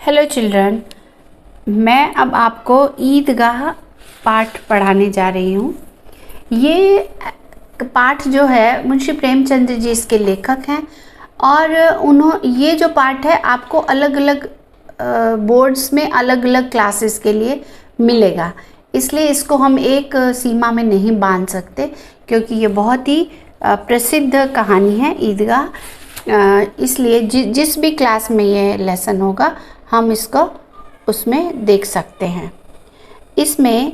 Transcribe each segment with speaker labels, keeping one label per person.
Speaker 1: Hello children, मैं अब आपको ईदगाह पाठ पढ़ाने जा रही हूँ। ये पाठ जो है मुंशी प्रेमचंद जी इसके लेखक हैं और ये जो पाठ है आपको अलग अलग बोर्ड्स में अलग अलग क्लासेस के लिए मिलेगा, इसलिए इसको हम एक सीमा में नहीं बांध सकते क्योंकि ये बहुत ही प्रसिद्ध कहानी है ईदगाह। इसलिए जिस भी क्लास में ये लेसन होगा हम इसको उसमें देख सकते हैं। इसमें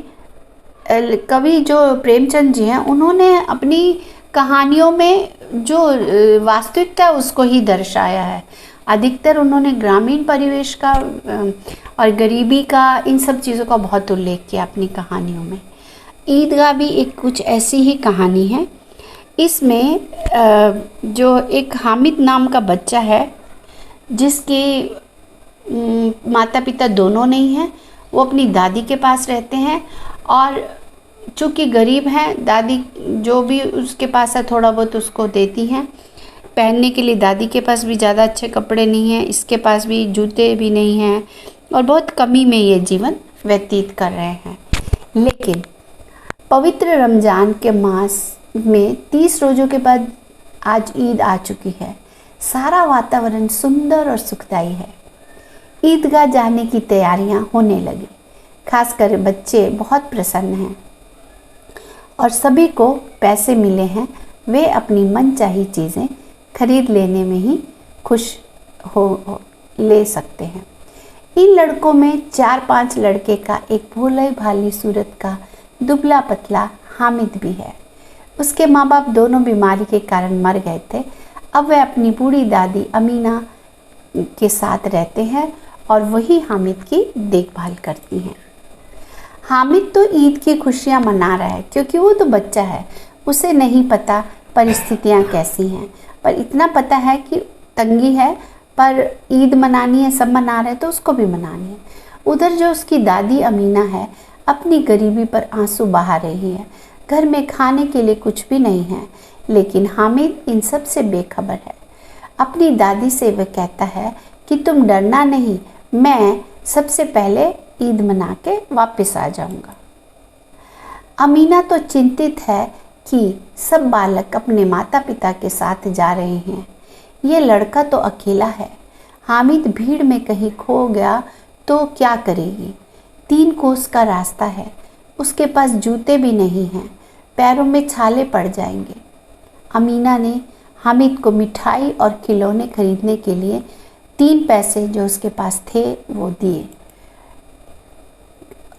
Speaker 1: कवि जो प्रेमचंद जी हैं उन्होंने अपनी कहानियों में जो वास्तविकता है उसको ही दर्शाया है। अधिकतर उन्होंने ग्रामीण परिवेश का और गरीबी का, इन सब चीज़ों का बहुत उल्लेख किया अपनी कहानियों में। ईदगाह भी एक कुछ ऐसी ही कहानी है। इसमें जो एक हामिद नाम का बच्चा है जिसके माता पिता दोनों नहीं हैं, वो अपनी दादी के पास रहते हैं और चूँकि गरीब हैं, दादी जो भी उसके पास है थोड़ा बहुत उसको देती हैं पहनने के लिए। दादी के पास भी ज़्यादा अच्छे कपड़े नहीं हैं, इसके पास भी जूते भी नहीं हैं और बहुत कमी में ये जीवन व्यतीत कर रहे हैं। लेकिन पवित्र रमज़ान के मास में 30 रोज़ों के बाद आज ईद आ चुकी है। सारा वातावरण सुंदर और सुखदायी है। ईदगाह जाने की तैयारियां होने लगी। खासकर बच्चे बहुत प्रसन्न हैं और सभी को पैसे मिले हैं। वे अपनी मनचाही चीज़ें खरीद लेने में ही खुश ले सकते हैं। इन लड़कों में 4-5 लड़के का एक भोले भाली सूरत का दुबला पतला हामिद भी है। उसके माँ बाप दोनों बीमारी के कारण मर गए थे। अब वह अपनी बूढ़ी दादी अमीना के साथ रहते हैं और वही हामिद की देखभाल करती हैं। हामिद तो ईद की खुशियाँ मना रहा है क्योंकि वो तो बच्चा है, उसे नहीं पता परिस्थितियाँ कैसी हैं, पर इतना पता है कि तंगी है, पर ईद मनानी है, सब मना रहे तो उसको भी मनानी है। उधर जो उसकी दादी अमीना है अपनी गरीबी पर आंसू बहा रही है। घर में खाने के लिए कुछ भी नहीं है, लेकिन हामिद इन सब से बेखबर है। अपनी दादी से वह कहता है कि तुम डरना नहीं, मैं सबसे पहले ईद मना के वापस आ जाऊंगा। अमीना तो चिंतित है कि सब बालक अपने माता पिता के साथ जा रहे हैं, ये लड़का तो अकेला है। हामिद भीड़ में कहीं खो गया तो क्या करेगी? 3 कोस का रास्ता है, उसके पास जूते भी नहीं हैं, पैरों में छाले पड़ जाएंगे। अमीना ने हामिद को मिठाई और खिलौने खरीदने के लिए 3 पैसे जो उसके पास थे वो दिए।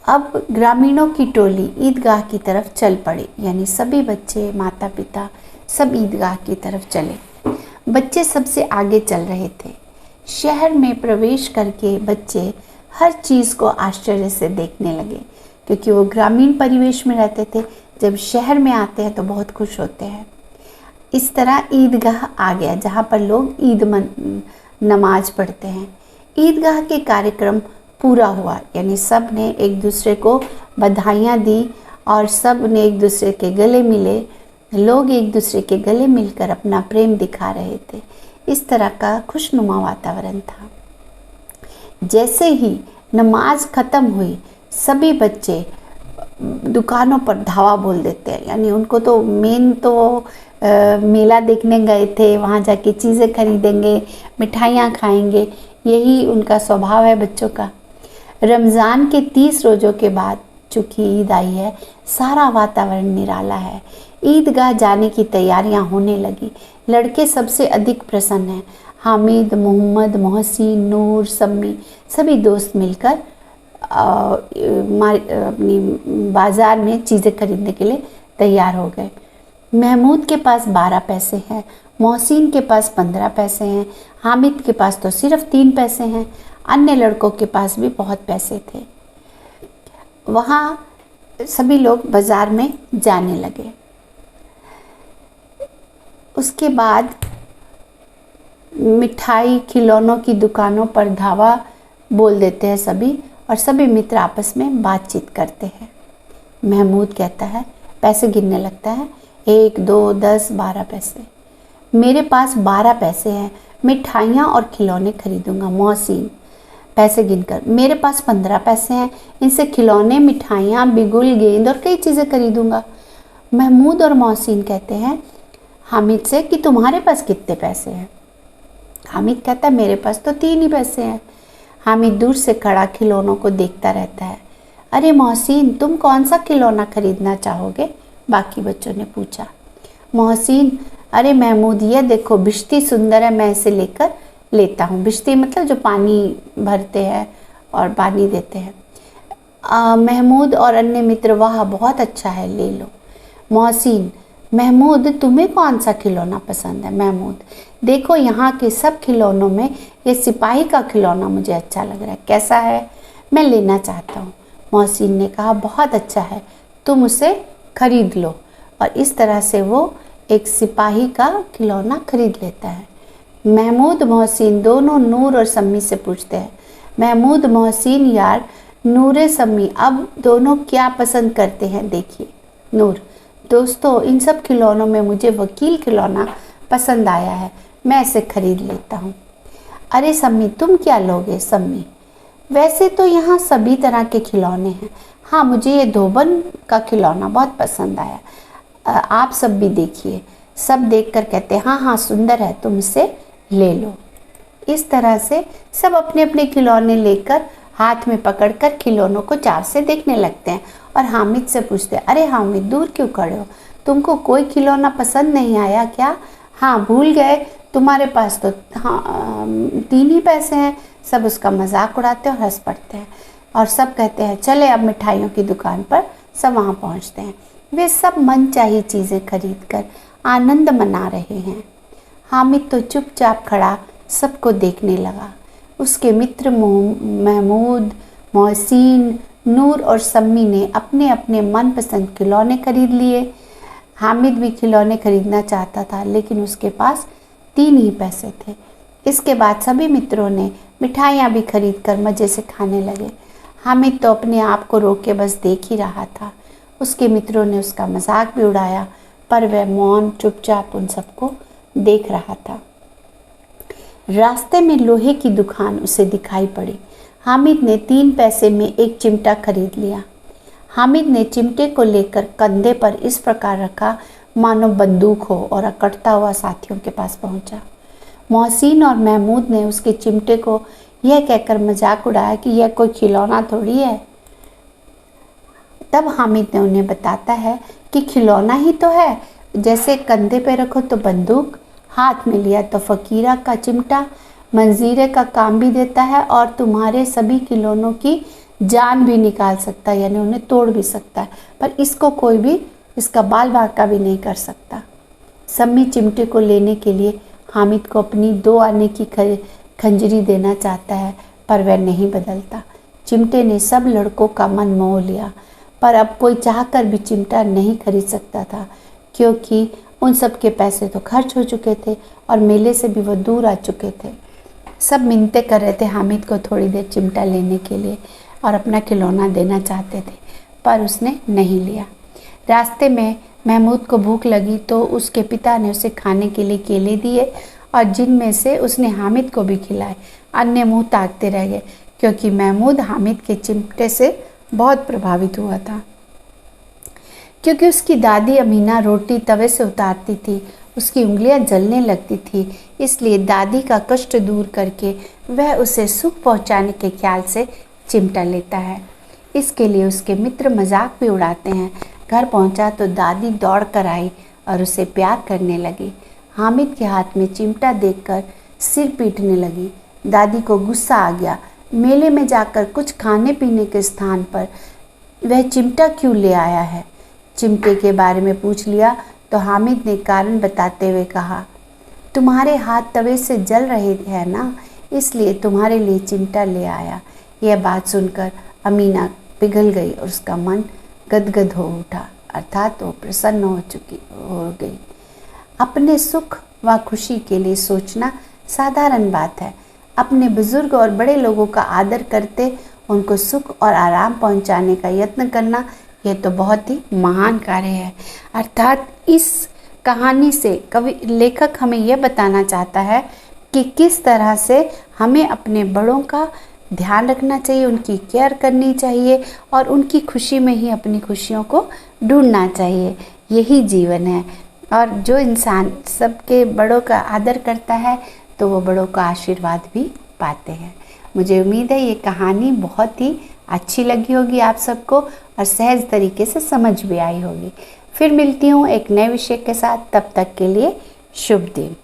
Speaker 1: अब ग्रामीणों की टोली ईदगाह की तरफ चल पड़ी, यानी सभी बच्चे, माता पिता सब ईदगाह की तरफ चले। बच्चे सबसे आगे चल रहे थे। शहर में प्रवेश करके बच्चे हर चीज़ को आश्चर्य से देखने लगे क्योंकि वो ग्रामीण परिवेश में रहते थे। जब शहर में आते हैं तो बहुत खुश होते हैं। इस तरह ईदगाह आ गया जहाँ पर लोग नमाज पढ़ते हैं। ईदगाह के कार्यक्रम पूरा हुआ, यानी सब ने एक दूसरे को बधाइयाँ दी और सब ने एक दूसरे के गले मिले। लोग एक दूसरे के गले मिलकर अपना प्रेम दिखा रहे थे। इस तरह का खुशनुमा वातावरण था। जैसे ही नमाज ख़त्म हुई सभी बच्चे दुकानों पर धावा बोल देते हैं, यानी उनको तो मेन तो मेला देखने गए थे, वहाँ जाके चीज़ें खरीदेंगे, मिठाइयाँ खाएंगे, यही उनका स्वभाव है बच्चों का। रमज़ान के 30 रोज़ों के बाद चूँकि ईद आई है, सारा वातावरण निराला है। ईदगाह जाने की तैयारियां होने लगी। लड़के सबसे अधिक प्रसन्न हैं। हामिद, मोहम्मद, मोहसिन, नूर, सम्मी सभी दोस्त मिलकर अपनी बाज़ार में चीज़ें खरीदने के लिए तैयार हो गए। महमूद के पास 12 पैसे हैं, मोहसिन के पास 15 पैसे हैं, हामिद के पास तो सिर्फ 3 पैसे हैं। अन्य लड़कों के पास भी बहुत पैसे थे। वहाँ सभी लोग बाज़ार में जाने लगे। उसके बाद मिठाई खिलौनों की दुकानों पर धावा बोल देते हैं सभी और सभी मित्र आपस में बातचीत करते हैं। महमूद कहता है, पैसे गिनने लगता है, 1, 2, 10, 12 पैसे। मेरे पास 12 पैसे हैं, मिठाइयाँ और खिलौने खरीदूंगा। मोहसिन, पैसे गिनकर। मेरे पास 15 पैसे हैं, इनसे खिलौने, मिठाइयाँ, बिगुल, गेंद और कई चीज़ें खरीदूंगा। महमूद और मोहसिन कहते हैं हामिद से कि तुम्हारे पास कितने पैसे हैं? हामिद कहता है मेरे पास तो 3 ही पैसे हैं। हामिद दूर से खड़ा खिलौनों को देखता रहता है। अरे मोहसिन, तुम कौन सा खिलौना खरीदना चाहोगे? बाकी बच्चों ने पूछा। मोहसिन, अरे महमूद, ये देखो बिश्ती सुंदर है, मैं इसे लेता हूँ। बिश्ती मतलब जो पानी भरते हैं और पानी देते हैं। महमूद और अन्य मित्र, वाह बहुत अच्छा है, ले लो। मोहसिन, महमूद तुम्हें कौन सा खिलौना पसंद है? महमूद, देखो यहाँ के सब खिलौनों में ये सिपाही का खिलौना मुझे अच्छा लग रहा है, कैसा है? मैं लेना चाहता हूँ। मोहसिन ने कहा बहुत अच्छा है, तुम उसे खरीद लो। और इस तरह से वो एक सिपाही का खिलौना खरीद लेता है। महमूद मोहसिन दोनों नूर और सम्मी से पूछते हैं। महमूद, मोहसिन यार, नूर सम्मी, अब दोनों क्या पसंद करते हैं देखिए। नूर, दोस्तों इन सब खिलौनों में मुझे वकील खिलौना पसंद आया है, मैं इसे खरीद लेता हूँ। अरे सम्मी, तुम क्या लोगे? सम्मी, वैसे तो यहाँ सभी तरह के खिलौने हैं, हाँ मुझे ये धोबन का खिलौना बहुत पसंद आया, आप सब भी देखिए। सब देखकर कहते हैं हाँ हाँ सुंदर है, तुम इसे ले लो। इस तरह से सब अपने अपने खिलौने लेकर हाथ में पकड़कर खिलौनों को चाव से देखने लगते हैं और हामिद से पूछते हैं, अरे हामिद, दूर क्यों खड़े हो? तुमको कोई खिलौना पसंद नहीं आया क्या? हाँ भूल गए, तुम्हारे पास तो हाँ 3 ही पैसे हैं। सब उसका मजाक उड़ाते हैं और हंस पड़ते हैं और सब कहते हैं चले अब मिठाइयों की दुकान पर। सब वहाँ पहुँचते हैं। वे सब मनचाही चीज़ें खरीद कर आनंद मना रहे हैं। हामिद तो चुपचाप खड़ा सबको देखने लगा। उसके मित्र महमूद, मोहसिन, नूर और सम्मी ने अपने अपने मनपसंद खिलौने खरीद लिए। हामिद भी खिलौने खरीदना चाहता था लेकिन उसके पास 3 ही पैसे थे। इसके बाद सभी मित्रों ने मिठाइयाँ भी खरीद कर मज़े से खाने लगे। हामिद तो अपने आप को रोक के बस देख ही रहा था। उसके मित्रों ने उसका मजाक भी उड़ाया पर वह मौन चुपचाप उन सबको देख रहा था। रास्ते में लोहे की दुकान उसे दिखाई पड़ी। हामिद ने 3 पैसे में एक चिमटा खरीद लिया। हामिद ने चिमटे को लेकर कंधे पर इस प्रकार रखा मानो बंदूक हो और अकड़ता हुआ साथियों के पास पहुंचा। मोहसिन और महमूद ने उसके चिमटे को यह कहकर मजाक उड़ाया कि यह कोई खिलौना थोड़ी है। तब हामिद ने उन्हें बताता है कि खिलौना ही तो है, जैसे कंधे पे रखो तो बंदूक, हाथ में लिया तो फकीरा का चिमटा मंजीरे का काम भी देता है और तुम्हारे सभी खिलौनों की जान भी निकाल सकता है, यानी उन्हें तोड़ भी सकता है, पर इसको कोई भी इसका बाल बांका भी नहीं कर सकता। सम्मी चिमटे को लेने के लिए हामिद को अपनी 2 आने की खंजरी देना चाहता है पर वह नहीं बदलता। चिमटे ने सब लड़कों का मन मोह लिया पर अब कोई चाहकर भी चिमटा नहीं खरीद सकता था क्योंकि उन सब के पैसे तो खर्च हो चुके थे और मेले से भी वो दूर आ चुके थे। सब मिन्नतें कर रहे थे हामिद को थोड़ी देर चिमटा लेने के लिए और अपना खिलौना देना चाहते थे पर उसने नहीं लिया। रास्ते में महमूद को भूख लगी तो उसके पिता ने उसे खाने के लिए केले दिए और जिनमें से उसने हामिद को भी खिलाए। अन्य मुंह ताकते रह गए क्योंकि महमूद हामिद के चिमटे से बहुत प्रभावित हुआ था। क्योंकि उसकी दादी अमीना रोटी तवे से उतारती थी, उसकी उंगलियां जलने लगती थी, इसलिए दादी का कष्ट दूर करके वह उसे सुख पहुंचाने के ख्याल से चिमटा लेता है। इसके लिए उसके मित्र मजाक भी उड़ाते हैं। घर पहुंचा तो दादी दौड़ कर आई और उसे प्यार करने लगी। हामिद के हाथ में चिमटा देखकर सिर पीटने लगी। दादी को गुस्सा आ गया। मेले में जाकर कुछ खाने पीने के स्थान पर वह चिमटा क्यों ले आया है? चिमटे के बारे में पूछ लिया तो हामिद ने कारण बताते हुए कहा, तुम्हारे हाथ तवे से जल रहे हैं ना, इसलिए तुम्हारे लिए चिमटा ले आया। यह बात सुनकर अमीना पिघल गई और उसका मन गदगद हो उठा, अर्थात वो प्रसन्न हो गई। अपने सुख व खुशी के लिए सोचना साधारण बात है। अपने बुजुर्ग और बड़े लोगों का आदर करते उनको सुख और आराम पहुंचाने का यत्न करना, यह तो बहुत ही महान कार्य है। अर्थात इस कहानी से लेखक हमें यह बताना चाहता है कि किस तरह से हमें अपने बड़ों का ध्यान रखना चाहिए, उनकी केयर करनी चाहिए और उनकी खुशी में ही अपनी खुशियों को ढूंढना चाहिए। यही जीवन है। और जो इंसान सबके बड़ों का आदर करता है तो वो बड़ों का आशीर्वाद भी पाते हैं। मुझे उम्मीद है ये कहानी बहुत ही अच्छी लगी होगी आप सबको और सहज तरीके से समझ भी आई होगी। फिर मिलती हूँ एक नए विषय के साथ, तब तक के लिए शुभ दिन।